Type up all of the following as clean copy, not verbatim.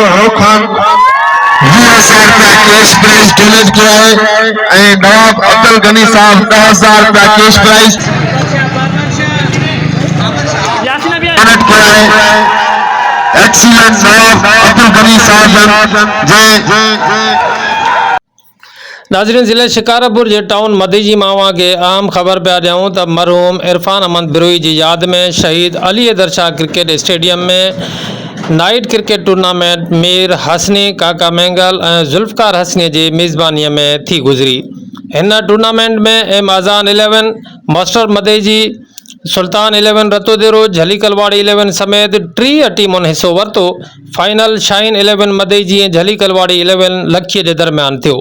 वॾेरो खान 20,000 रुपया cash prize donate किया है। नवाब अब्दुल गनी साहब 10,000 रुपया कैश प्राइज डोनेट किया है। एक्सीलेंट नवाब अब्दुल गनी साहब जय। नाज़रीन, ज़िले शिकारपुर जे टाउन मदीजी मावा के अहम ख़बर पिया ॾियूं त मरहूम इरफान अहमद बिरोई जी यादि में शहीद अली हैदर शाह क्रिकेट स्टेडियम में night cricket tournament Mir Hasani, काका मैंगल ऐं ज़ुल्फ़कार हसनी जी मेज़बानीअ में थी गुज़री। हिन टूर्नामेंट में एम आज़ान 11, मास्टर मदीजी, सुल्तान 11, रतोदेरो, झलीकलवाड़ी 11 समेत 30 टीमुनि हिस्सो वरितो। फाइनल शाहीन 11 मदीजी ऐं झलीकलवाड़ी 11 लखीअ जे दरमियान थियो।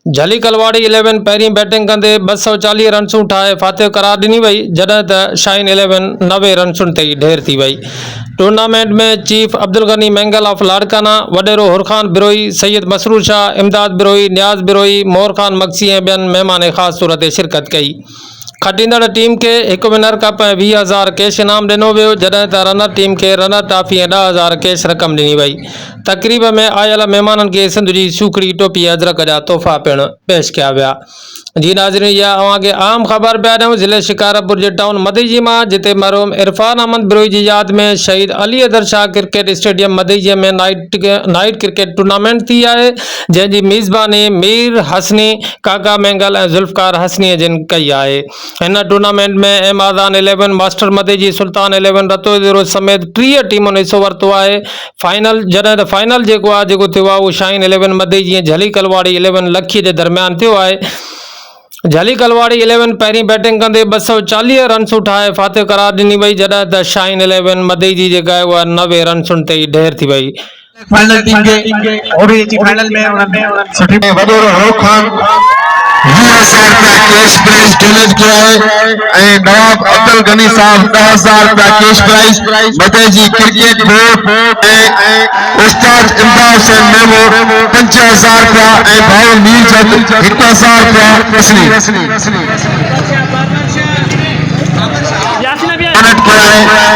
झलीकलवाड़ी 11 पहिरीं बैटिंग कंदे 240 रन्सूं ठाहे फातिह करार ॾिनी वई, जॾहिं त शाहीन 11 90 रन्सुनि ते ई ढेर थी वई। टूर्नामेंट में चीफ अब्दुल गनी मैंगल ऑफ लाड़काना, वॾेरो हुरखान बिरोई, सैयद मसरूर शाह, इमदाद बिरोई, न्याज़ बिरोई, मोहर खान मक्सी ऐं ॿियनि महिमान ख़ासि तौर ते शिरकत कई। खटींदड़ टीम के हिकु विनर कप ऐं 20,000 कैश इनाम ॾिनो वियो, जॾहिं त रनर टीम खे रनर टाफी ऐं 10,000 कैश रक़म ॾिनी वई। तक़रीब में आयल महिमाननि खे सिंध जी सूखड़ी, टोपी, अदरक जा तोहफ़ा पिणु पेश किया विया। जी नाज़रीन, इहा अव्हांखे अहम ख़बर पिया ॾियूं ज़िले शिकारपुर जे टाउन मदीजी मां, जिते मरहूम इरफान अहमद बिरोई जी यादि में शहीद अली हैदर शाह क्रिकेट स्टेडियम मदीजीअ में नाइट क्रिकेट टूर्नामेंट थी आहे, जंहिंजी मेज़बानी मीर हसनी, काका मैंगल ऐं ज़ुल्फ़कार हसनीअ जिन कई आहे। हिन टूर्नामेंट में एम आज़ान 11, मास्टर मदीजी, सुल्तान 11, रतोदेरो समेत 30 टीमुनि हिस्सो वरितो आहे। फाइनल जॾहिं त फाइनल जेको थियो आहे उहो शाहीन 11 मदीजी ऐं झलीकलवाड़ी 11 लखीअ जे दरमियान थियो आहे। झलीकलवाड़ी 11 पहिरीं बैटिंग कंदे 240 रन्सूं ठाहे फातिह करार ॾिनी वई, जॾहिं त शाहीन 11 मदीजी जेका आहे उहा 90 रन्सुनि ते ई ढेर थी वई। फाइनल टीम के ओडीआई फाइनल में वॾेरो खान 20,000 रुपया कैश प्राइज डोनेट किया है। नवाब अब्दुल गनी साहब 10,000 रुपया कैश प्राइज, मदीजी क्रिकेट बोर्ड उस्ताद इमदाद हुसैन मेमो 5,000 रुपया ऐं भाऊ मीरजद 1,000 रुपया डोनेट किया है।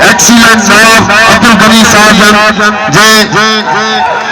एक्सीलेंट नवाब अब्दुल गनी साहब जय।